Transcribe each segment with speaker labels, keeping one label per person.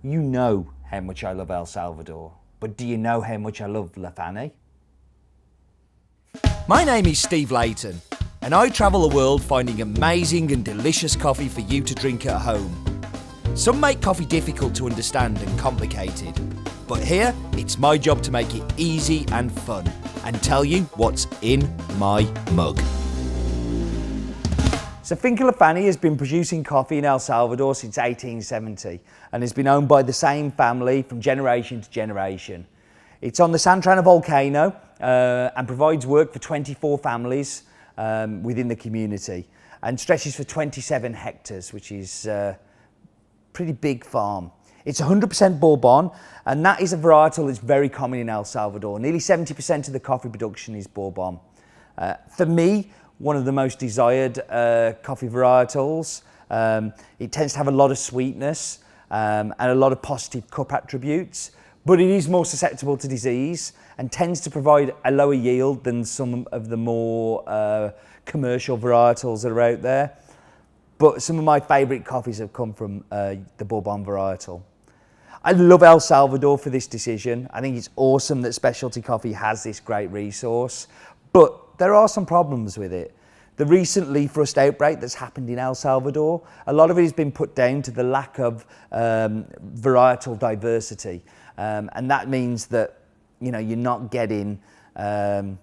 Speaker 1: You know how much I love El Salvador, but do you know how much I love La Fany?
Speaker 2: My name is Steve Layton, and I travel the world finding amazing and delicious coffee for you to drink at home. Some make coffee difficult to understand and complicated, but here it's my job to make it easy and fun and tell you what's in my mug.
Speaker 1: So Finca La Fany has been producing coffee in El Salvador since 1870 and has been owned by the same family from generation to generation. It's on the Santana volcano and provides work for 24 families within the community and stretches for 27 hectares, which is a pretty big farm. It's 100% Bourbon, and that is a varietal that's very common in El Salvador. Nearly 70% of the coffee production is Bourbon. For me, one of the most desired coffee varietals. It tends to have a lot of sweetness and a lot of positive cup attributes, but it is more susceptible to disease and tends to provide a lower yield than some of the more commercial varietals that are out there. But some of my favourite coffees have come from the Bourbon varietal. I love El Salvador for this decision. I think it's awesome that specialty coffee has this great resource, but there are some problems with it. The recent leaf rust outbreak that's happened in El Salvador, a lot of it has been put down to the lack of varietal diversity. And that means that, you know, you're not getting the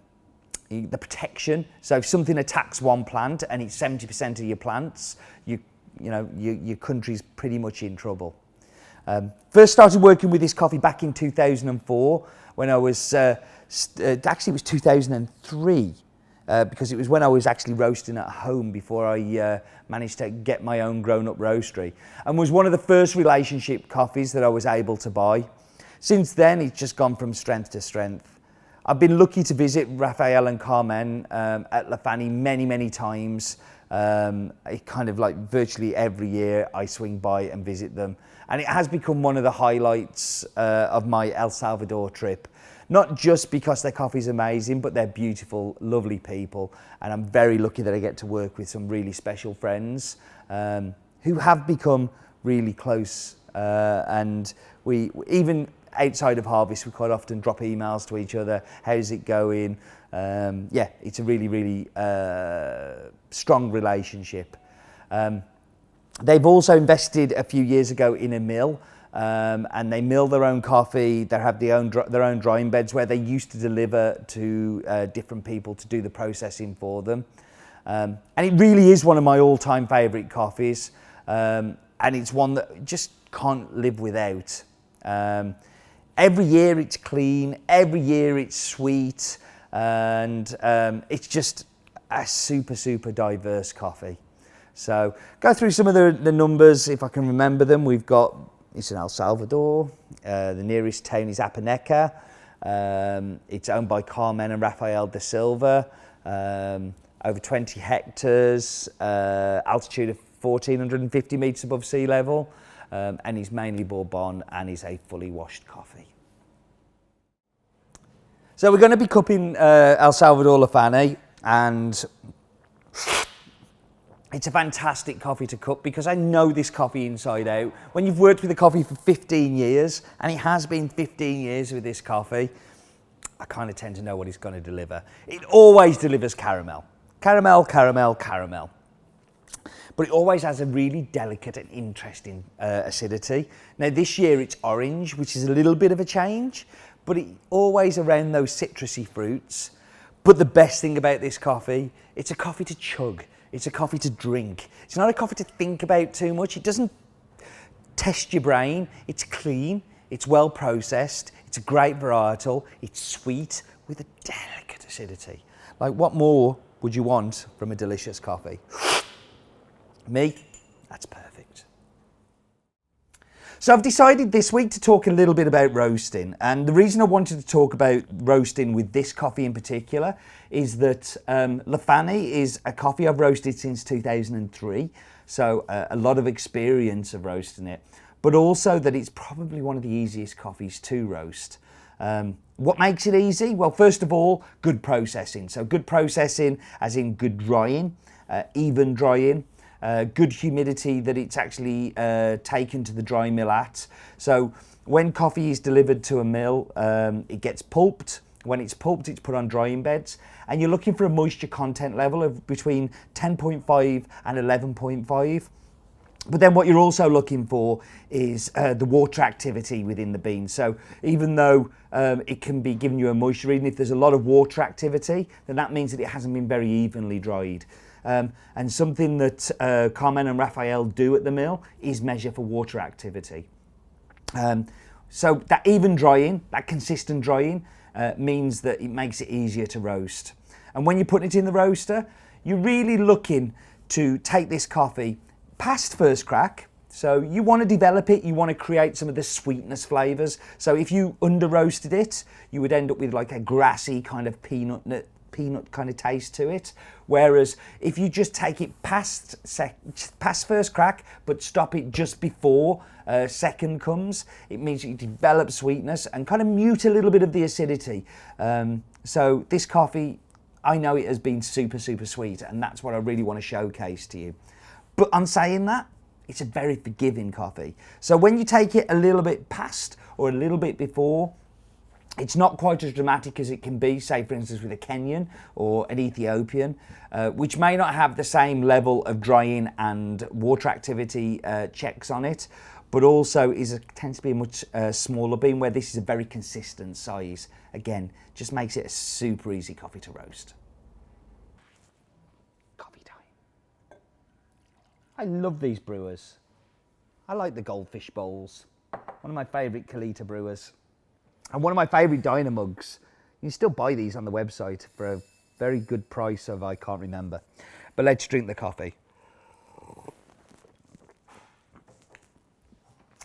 Speaker 1: protection. So if something attacks one plant and it's 70% of your plants, your country's pretty much in trouble. First started working with this coffee back in 2004 when I was, actually it was 2003, because it was when I was actually roasting at home before I managed to get my own grown-up roastery, and was one of the first relationship coffees that I was able to buy. Since then, it's just gone from strength to strength. I've been lucky to visit Rafael and Carmen at La Fany many, many times. It kind of like virtually every year I swing by and visit them. And it has become one of the highlights of my El Salvador trip. Not just because their coffee is amazing, but they're beautiful, lovely people. And I'm very lucky that I get to work with some really special friends who have become really close. And we, even outside of harvest, we quite often drop emails to each other. How's it going? Yeah, it's a really, really strong relationship. They've also invested a few years ago in a mill, and they mill their own coffee. They have their own drying beds where they used to deliver to different people to do the processing for them. And it really is one of my all-time favourite coffees, and it's one that just can't live without. Every year it's clean, every year it's sweet, and it's just a super, super diverse coffee. So go through some of the numbers if I can remember them. We've got, it's in El Salvador, the nearest town is Apaneca. It's owned by Carmen and Rafael de Silva, over 20 hectares, altitude of 1,450 metres above sea level, and is mainly Bourbon and is a fully washed coffee. So we're going to be cupping El Salvador La Fany, and it's a fantastic coffee to cup because I know this coffee inside out. When you've worked with a coffee for 15 years, and it has been 15 years with this coffee, I kind of tend to know what it's going to deliver. It always delivers caramel. Caramel, caramel, caramel. But it always has a really delicate and interesting acidity. Now this year it's orange, which is a little bit of a change, but it always around those citrusy fruits. But the best thing about this coffee, it's a coffee to chug. It's a coffee to drink. It's not a coffee to think about too much. It doesn't test your brain. It's clean. It's well processed. It's a great varietal. It's sweet with a delicate acidity. Like, what more would you want from a delicious coffee? Me, that's perfect. So I've decided this week to talk a little bit about roasting, and the reason I wanted to talk about roasting with this coffee in particular is that La Fany is a coffee I've roasted since 2003, so a lot of experience of roasting it, but also that it's probably one of the easiest coffees to roast. What makes it easy? Well, first of all, good processing. So good processing as in good drying, even drying. good humidity that it's actually taken to the dry mill at. So when coffee is delivered to a mill, it gets pulped. When it's pulped, it's put on drying beds, and you're looking for a moisture content level of between 10.5 and 11.5. But then what you're also looking for is the water activity within the bean. So even though it can be giving you a moisture reading, if there's a lot of water activity, then that means that it hasn't been very evenly dried. And something that Carmen and Raphael do at the mill is measure for water activity. So that even drying, that consistent drying, means that it makes it easier to roast. And when you're putting it in the roaster, you're really looking to take this coffee past first crack. So you want to develop it, you want to create some of the sweetness flavours. So if you under roasted it, you would end up with like a grassy kind of peanut kind of taste to it. Whereas if you just take it past first crack, but stop it just before second comes, it means you develop sweetness and kind of mute a little bit of the acidity. So this coffee, I know it has been super, super sweet, and that's what I really want to showcase to you. But on saying that, it's a very forgiving coffee. So when you take it a little bit past or a little bit before, it's not quite as dramatic as it can be, say for instance with a Kenyan or an Ethiopian, which may not have the same level of drying and water activity checks on it, but also tends to be a much smaller bean, where this is a very consistent size. Again, just makes it a super easy coffee to roast. Coffee time. I love these brewers. I like the goldfish bowls. One of my favourite Kalita brewers. And one of my favourite diner mugs. You can still buy these on the website for a very good price of I can't remember. But let's drink the coffee.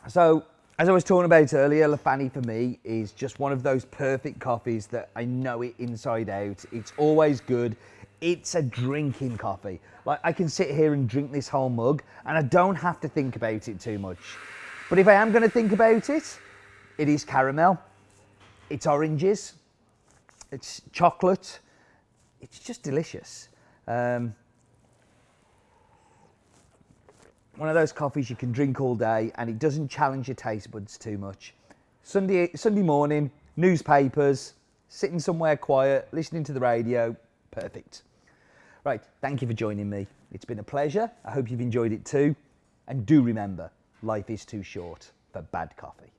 Speaker 1: So, as I was talking about earlier, La Fany for me is just one of those perfect coffees that I know it inside out. It's always good. It's a drinking coffee. Like, I can sit here and drink this whole mug and I don't have to think about it too much. But if I am going to think about it, it is caramel, it's oranges, it's chocolate. It's just delicious. One of those coffees you can drink all day and it doesn't challenge your taste buds too much. Sunday morning, newspapers, sitting somewhere quiet, listening to the radio, perfect. Right, thank you for joining me. It's been a pleasure. I hope you've enjoyed it too. And do remember, life is too short for bad coffee.